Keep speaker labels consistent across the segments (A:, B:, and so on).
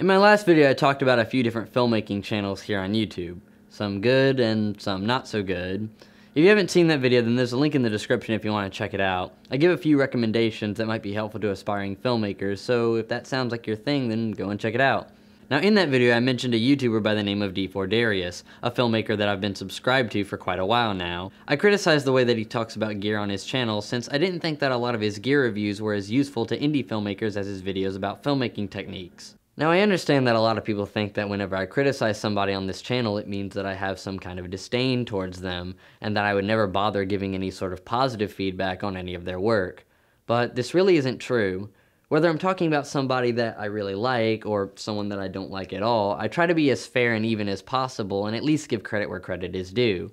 A: In my last video, I talked about a few different filmmaking channels here on YouTube. Some good and some not so good. If you haven't seen that video, then there's a link in the description if you want to check it out. I give a few recommendations that might be helpful to aspiring filmmakers, so if that sounds like your thing, then go and check it out. Now in that video, I mentioned a YouTuber by the name of D4Darious, a filmmaker that I've been subscribed to for quite a while now. I criticized the way that he talks about gear on his channel since I didn't think that a lot of his gear reviews were as useful to indie filmmakers as his videos about filmmaking techniques. Now I understand that a lot of people think that whenever I criticize somebody on this channel, it means that I have some kind of disdain towards them, and that I would never bother giving any sort of positive feedback on any of their work. But this really isn't true. Whether I'm talking about somebody that I really like, or someone that I don't like at all, I try to be as fair and even as possible, and at least give credit where credit is due.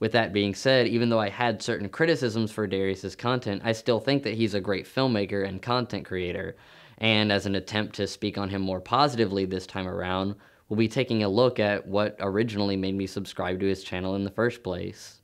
A: With that being said, even though I had certain criticisms for Darius's content, I still think that he's a great filmmaker and content creator. And as an attempt to speak on him more positively this time around, we'll be taking a look at what originally made me subscribe to his channel in the first place.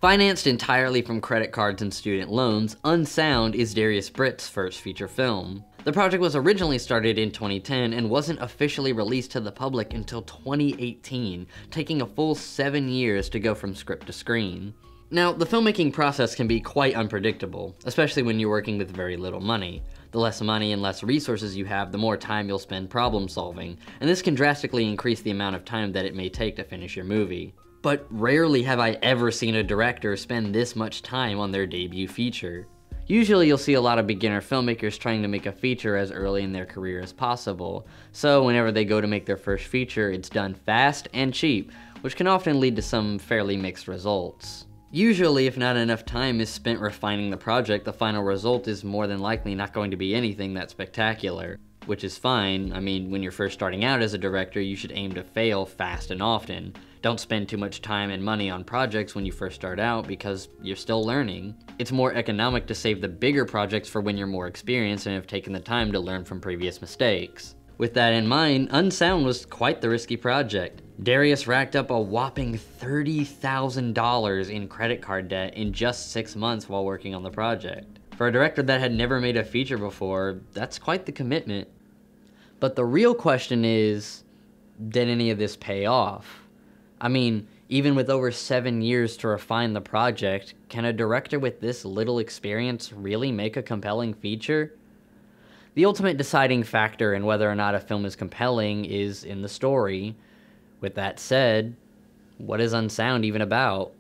A: Financed entirely from credit cards and student loans, Unsound is Darius Britt's first feature film. The project was originally started in 2010 and wasn't officially released to the public until 2018, taking a full 7 years to go from script to screen. Now, the filmmaking process can be quite unpredictable, especially when you're working with very little money. The less money and less resources you have, the more time you'll spend problem solving, and this can drastically increase the amount of time that it may take to finish your movie. But rarely have I ever seen a director spend this much time on their debut feature. Usually you'll see a lot of beginner filmmakers trying to make a feature as early in their career as possible, so whenever they go to make their first feature, it's done fast and cheap, which can often lead to some fairly mixed results. Usually, if not enough time is spent refining the project, the final result is more than likely not going to be anything that spectacular. Which is fine. I mean, when you're first starting out as a director, you should aim to fail fast and often. Don't spend too much time and money on projects when you first start out because you're still learning. It's more economic to save the bigger projects for when you're more experienced and have taken the time to learn from previous mistakes. With that in mind, Unsound was quite the risky project. Darius racked up a whopping $30,000 in credit card debt in just 6 months while working on the project. For a director that had never made a feature before, that's quite the commitment. But the real question is, did any of this pay off? I mean, even with over 7 years to refine the project, can a director with this little experience really make a compelling feature? The ultimate deciding factor in whether or not a film is compelling is in the story. With that said, what is Unsound even about?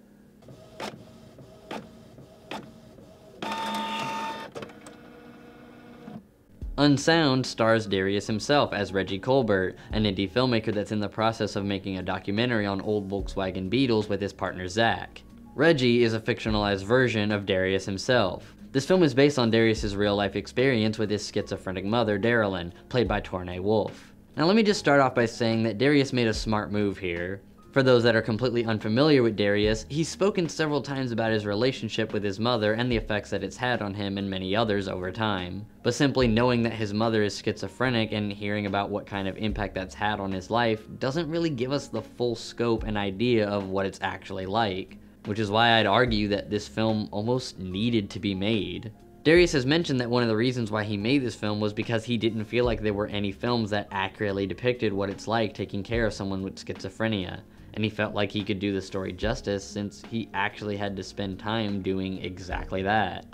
A: Unsound stars Darius himself as Reggie Colbert, an indie filmmaker that's in the process of making a documentary on old Volkswagen Beetles with his partner Zach. Reggie is a fictionalized version of Darius himself. This film is based on Darius's real-life experience with his schizophrenic mother, Darylyn, played by Tornay Wolfe. Now let me just start off by saying that Darius made a smart move here. For those that are completely unfamiliar with Darius, he's spoken several times about his relationship with his mother and the effects that it's had on him and many others over time. But simply knowing that his mother is schizophrenic and hearing about what kind of impact that's had on his life doesn't really give us the full scope and idea of what it's actually like. Which is why I'd argue that this film almost needed to be made. Darius has mentioned that one of the reasons why he made this film was because he didn't feel like there were any films that accurately depicted what it's like taking care of someone with schizophrenia, and he felt like he could do the story justice since he actually had to spend time doing exactly that.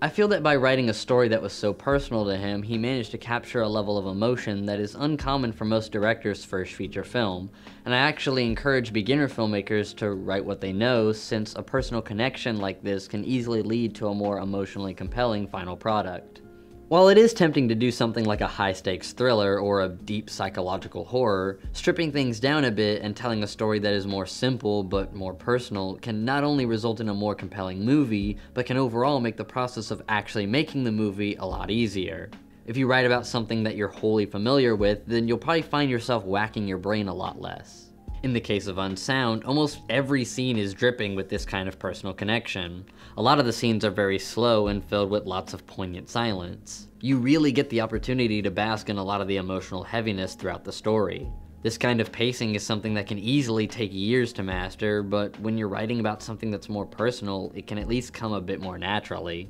A: I feel that by writing a story that was so personal to him, he managed to capture a level of emotion that is uncommon for most directors' first feature film, and I actually encourage beginner filmmakers to write what they know, since a personal connection like this can easily lead to a more emotionally compelling final product. While it is tempting to do something like a high-stakes thriller or a deep psychological horror, stripping things down a bit and telling a story that is more simple but more personal can not only result in a more compelling movie, but can overall make the process of actually making the movie a lot easier. If you write about something that you're wholly familiar with, then you'll probably find yourself whacking your brain a lot less. In the case of Unsound, almost every scene is dripping with this kind of personal connection. A lot of the scenes are very slow and filled with lots of poignant silence. You really get the opportunity to bask in a lot of the emotional heaviness throughout the story. This kind of pacing is something that can easily take years to master, but when you're writing about something that's more personal, it can at least come a bit more naturally.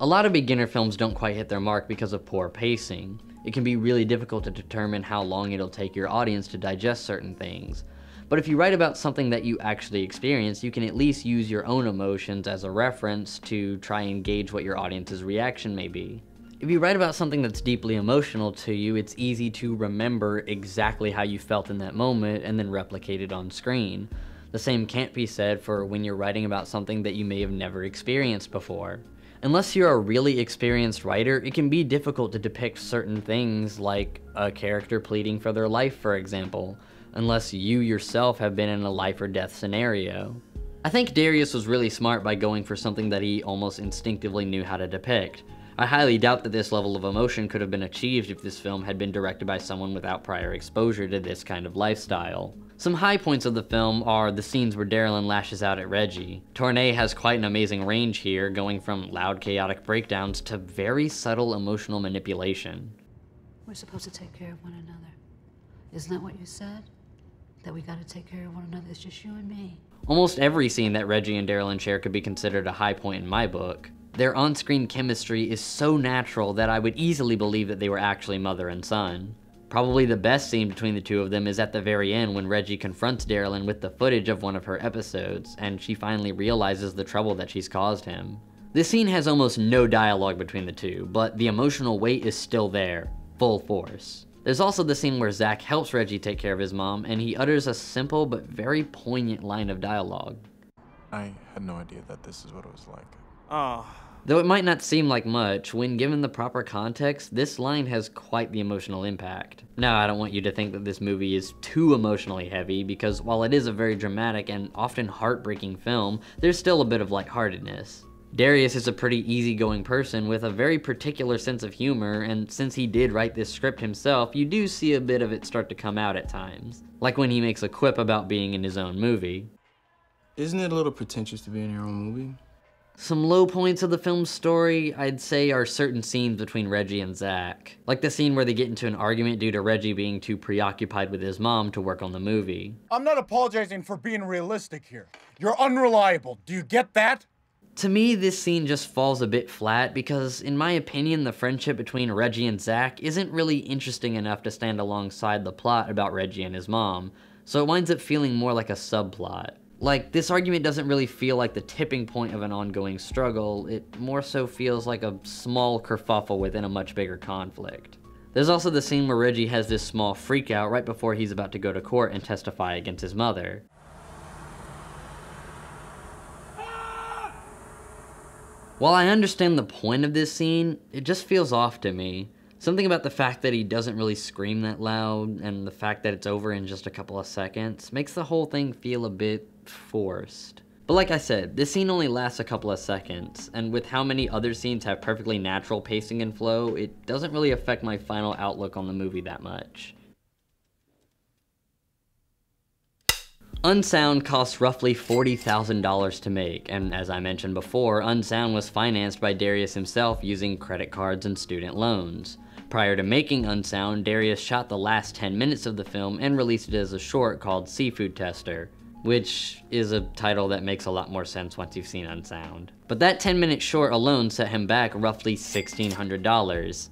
A: A lot of beginner films don't quite hit their mark because of poor pacing. It can be really difficult to determine how long it'll take your audience to digest certain things. But if you write about something that you actually experienced, you can at least use your own emotions as a reference to try and gauge what your audience's reaction may be. If you write about something that's deeply emotional to you, it's easy to remember exactly how you felt in that moment and then replicate it on screen. The same can't be said for when you're writing about something that you may have never experienced before. Unless you're a really experienced writer, it can be difficult to depict certain things like a character pleading for their life, for example, unless you yourself have been in a life or death scenario. I think Darious was really smart by going for something that he almost instinctively knew how to depict. I highly doubt that this level of emotion could have been achieved if this film had been directed by someone without prior exposure to this kind of lifestyle. Some high points of the film are the scenes where Darylyn lashes out at Reggie. Tournay has quite an amazing range here, going from loud chaotic breakdowns to very subtle emotional manipulation.
B: We're supposed to take care of one another. Isn't that what you said? That we gotta take care of one another, it's just you and me.
A: Almost every scene that Reggie and Darylyn share could be considered a high point in my book. Their on-screen chemistry is so natural that I would easily believe that they were actually mother and son. Probably the best scene between the two of them is at the very end when Reggie confronts Darylyn with the footage of one of her episodes, and she finally realizes the trouble that she's caused him. This scene has almost no dialogue between the two, but the emotional weight is still there, full force. There's also the scene where Zach helps Reggie take care of his mom, and he utters a simple but very poignant line of dialogue.
C: I had no idea that this is what it was like.
A: Though it might not seem like much, when given the proper context, this line has quite the emotional impact. Now, I don't want you to think that this movie is too emotionally heavy, because while it is a very dramatic and often heartbreaking film, there's still a bit of lightheartedness. Darious is a pretty easygoing person with a very particular sense of humor, and since he did write this script himself, you do see a bit of it start to come out at times. Like when he makes a quip about being in his own movie.
D: Isn't it a little pretentious to be in your own movie?
A: Some low points of the film's story, I'd say, are certain scenes between Reggie and Zach. Like the scene where they get into an argument due to Reggie being too preoccupied with his mom to work on the movie.
E: I'm not apologizing for being realistic here. You're unreliable. Do you get that?
A: To me, this scene just falls a bit flat because, in my opinion, the friendship between Reggie and Zach isn't really interesting enough to stand alongside the plot about Reggie and his mom, so it winds up feeling more like a subplot. Like, this argument doesn't really feel like the tipping point of an ongoing struggle, it more so feels like a small kerfuffle within a much bigger conflict. There's also the scene where Reggie has this small freakout right before he's about to go to court and testify against his mother. While I understand the point of this scene, it just feels off to me. Something about the fact that he doesn't really scream that loud, and the fact that it's over in just a couple of seconds, makes the whole thing feel a bit forced. But like I said, this scene only lasts a couple of seconds, and with how many other scenes have perfectly natural pacing and flow, it doesn't really affect my final outlook on the movie that much. Unsound cost roughly $40,000 to make, and as I mentioned before, Unsound was financed by Darious himself using credit cards and student loans. Prior to making Unsound, Darious shot the last 10 minutes of the film and released it as a short called Seafood Tester, which is a title that makes a lot more sense once you've seen Unsound. But that 10-minute short alone set him back roughly $1,600.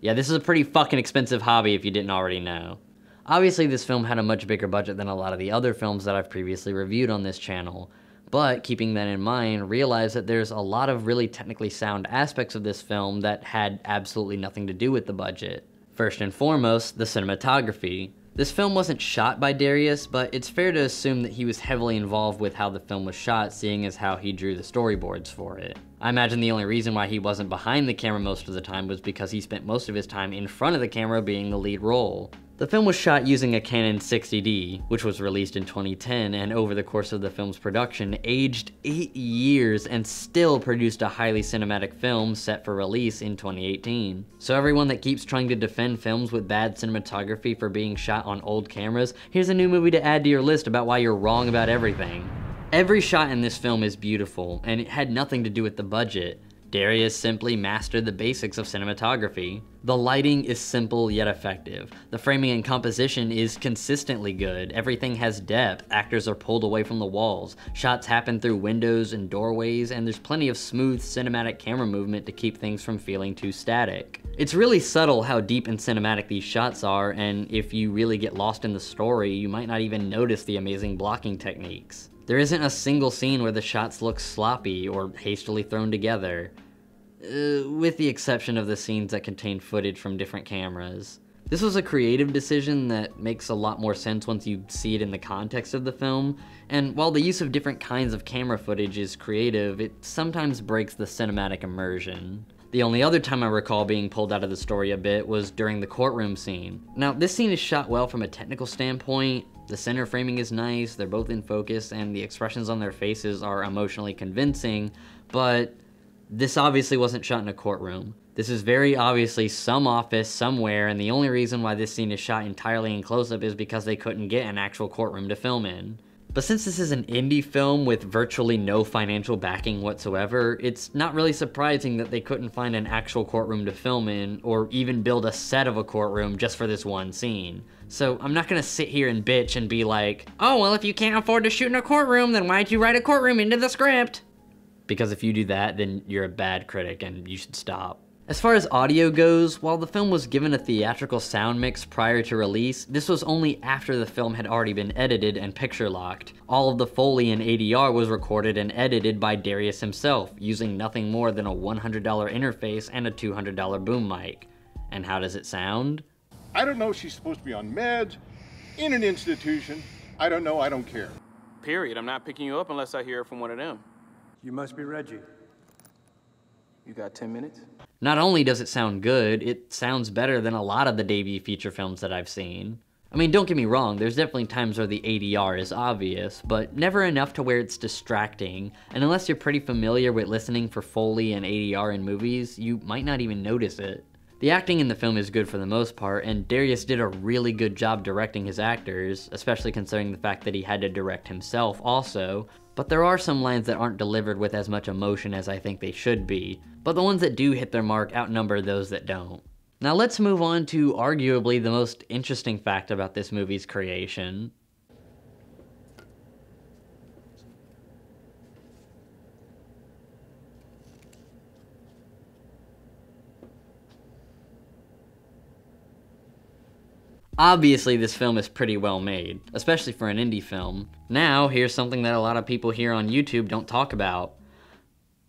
A: Yeah, this is a pretty fucking expensive hobby if you didn't already know. Obviously, this film had a much bigger budget than a lot of the other films that I've previously reviewed on this channel, but keeping that in mind, realize that there's a lot of really technically sound aspects of this film that had absolutely nothing to do with the budget. First and foremost, the cinematography. This film wasn't shot by Darious, but it's fair to assume that he was heavily involved with how the film was shot, seeing as how he drew the storyboards for it. I imagine the only reason why he wasn't behind the camera most of the time was because he spent most of his time in front of the camera being the lead role. The film was shot using a Canon 60D, which was released in 2010, and over the course of the film's production, aged 8 years and still produced a highly cinematic film set for release in 2018. So everyone that keeps trying to defend films with bad cinematography for being shot on old cameras, here's a new movie to add to your list about why you're wrong about everything. Every shot in this film is beautiful, and it had nothing to do with the budget. Darious simply mastered the basics of cinematography. The lighting is simple yet effective. The framing and composition is consistently good. Everything has depth. Actors are pulled away from the walls. Shots happen through windows and doorways, and there's plenty of smooth cinematic camera movement to keep things from feeling too static. It's really subtle how deep and cinematic these shots are, and if you really get lost in the story, you might not even notice the amazing blocking techniques. There isn't a single scene where the shots look sloppy or hastily thrown together, with the exception of the scenes that contain footage from different cameras. This was a creative decision that makes a lot more sense once you see it in the context of the film, and while the use of different kinds of camera footage is creative, it sometimes breaks the cinematic immersion. The only other time I recall being pulled out of the story a bit was during the courtroom scene. Now, this scene is shot well from a technical standpoint. The center framing is nice, they're both in focus, and the expressions on their faces are emotionally convincing, but this obviously wasn't shot in a courtroom. This is very obviously some office somewhere, and the only reason why this scene is shot entirely in close-up is because they couldn't get an actual courtroom to film in. But since this is an indie film with virtually no financial backing whatsoever, it's not really surprising that they couldn't find an actual courtroom to film in, or even build a set of a courtroom just for this one scene. So I'm not gonna sit here and bitch and be like, oh well, if you can't afford to shoot in a courtroom, then why'd you write a courtroom into the script? Because if you do that, then you're a bad critic and you should stop. As far as audio goes, while the film was given a theatrical sound mix prior to release, this was only after the film had already been edited and picture locked. All of the Foley and ADR was recorded and edited by Darious himself, using nothing more than a $100 interface and a $200 boom mic. And how does it sound?
F: I don't know, she's supposed to be on meds, in an institution. I don't know, I don't care.
D: Period. I'm not picking you up unless I hear it from one of them.
G: You must be Reggie.
D: You got 10 minutes?
A: Not only does it sound good, it sounds better than a lot of the debut feature films that I've seen. I mean, don't get me wrong, there's definitely times where the ADR is obvious, but never enough to where it's distracting, and unless you're pretty familiar with listening for Foley and ADR in movies, you might not even notice it. The acting in the film is good for the most part, and Darious did a really good job directing his actors, especially considering the fact that he had to direct himself also, but there are some lines that aren't delivered with as much emotion as I think they should be, but the ones that do hit their mark outnumber those that don't. Now let's move on to arguably the most interesting fact about this movie's creation. Obviously, this film is pretty well made, especially for an indie film. Now, here's something that a lot of people here on YouTube don't talk about.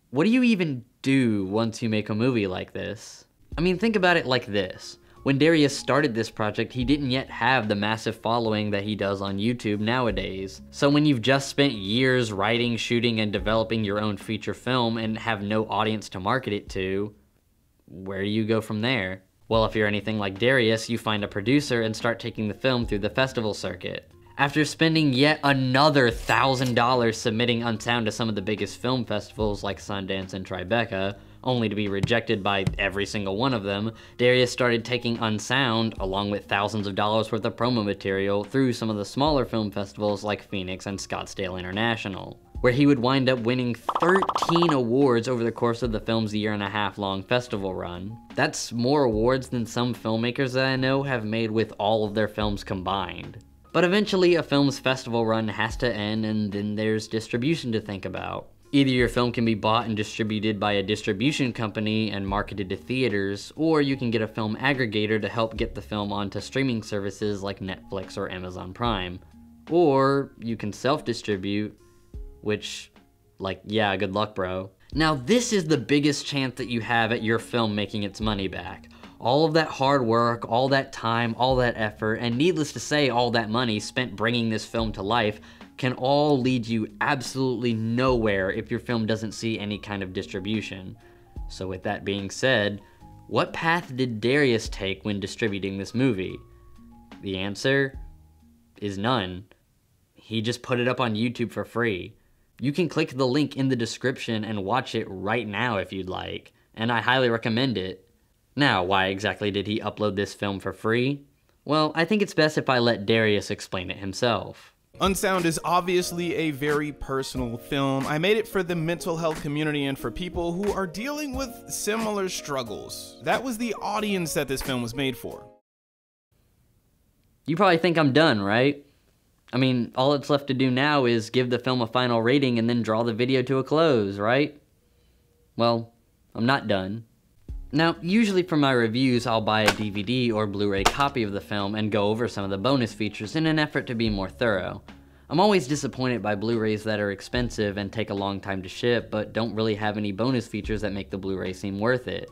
A: What do you even do once you make a movie like this? I mean, think about it like this. When Darious started this project, he didn't yet have the massive following that he does on YouTube nowadays. So when you've just spent years writing, shooting, and developing your own feature film and have no audience to market it to, where do you go from there? Well, if you're anything like Darious, you find a producer and start taking the film through the festival circuit. After spending yet another $1,000 submitting Unsound to some of the biggest film festivals like Sundance and Tribeca, only to be rejected by every single one of them, Darious started taking Unsound, along with thousands of dollars worth of promo material, through some of the smaller film festivals like Phoenix and Scottsdale International, where he would wind up winning 13 awards over the course of the film's year-and-a-half-long festival run. That's more awards than some filmmakers that I know have made with all of their films combined. But eventually, a film's festival run has to end, and then there's distribution to think about. Either your film can be bought and distributed by a distribution company and marketed to theaters, or you can get a film aggregator to help get the film onto streaming services like Netflix or Amazon Prime. Or you can self-distribute, which, like, yeah, good luck, bro. Now, this is the biggest chance that you have at your film making its money back. All of that hard work, all that time, all that effort, and needless to say, all that money spent bringing this film to life can all lead you absolutely nowhere if your film doesn't see any kind of distribution. So with that being said, what path did Darious take when distributing this movie? The answer is none. He just put it up on YouTube for free. You can click the link in the description and watch it right now if you'd like, and I highly recommend it. Now, why exactly did he upload this film for free? Well, I think it's best if I let Darious explain it himself.
G: Unsound is obviously a very personal film. I made it for the mental health community and for people who are dealing with similar struggles. That was the audience that this film was made for.
A: You probably think I'm done, right? I mean, all that's left to do now is give the film a final rating and then draw the video to a close, right? Well, I'm not done. Now, usually for my reviews, I'll buy a DVD or Blu-ray copy of the film and go over some of the bonus features in an effort to be more thorough. I'm always disappointed by Blu-rays that are expensive and take a long time to ship, but don't really have any bonus features that make the Blu-ray seem worth it.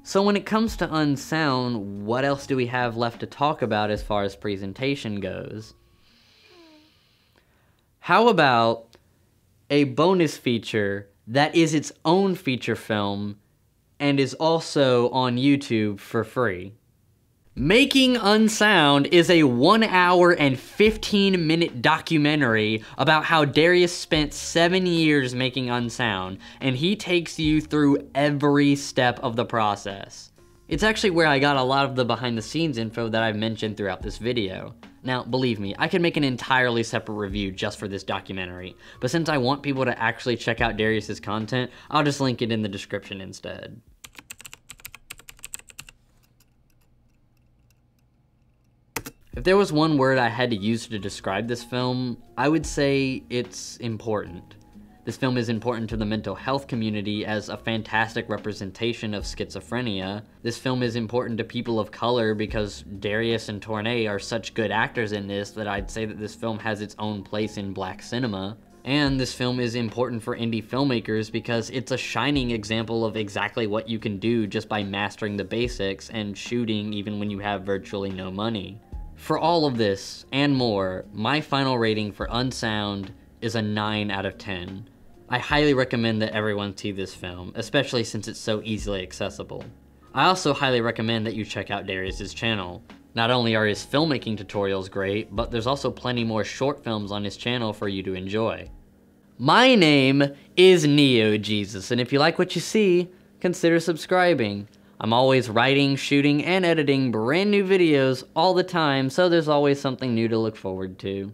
A: So when it comes to Unsound, what else do we have left to talk about as far as presentation goes? How about a bonus feature that is its own feature film and is also on YouTube for free? Making Unsound is a 1 hour and 15-minute documentary about how Darious spent 7 years making Unsound, and he takes you through every step of the process. It's actually where I got a lot of the behind-the-scenes info that I've mentioned throughout this video. Now, believe me, I could make an entirely separate review just for this documentary, but since I want people to actually check out Darius's content, I'll just link it in the description instead. If there was one word I had to use to describe this film, I would say it's important. This film is important to the mental health community as a fantastic representation of schizophrenia. This film is important to people of color because Darius and Tournay are such good actors in this that I'd say that this film has its own place in black cinema. And this film is important for indie filmmakers because it's a shining example of exactly what you can do just by mastering the basics and shooting even when you have virtually no money. For all of this and more, my final rating for Unsound is a 9 out of 10. I highly recommend that everyone see this film, especially since it's so easily accessible. I also highly recommend that you check out Darius's channel. Not only are his filmmaking tutorials great, but there's also plenty more short films on his channel for you to enjoy. My name is NeoJesus, and if you like what you see, consider subscribing. I'm always writing, shooting, and editing brand new videos all the time, so there's always something new to look forward to.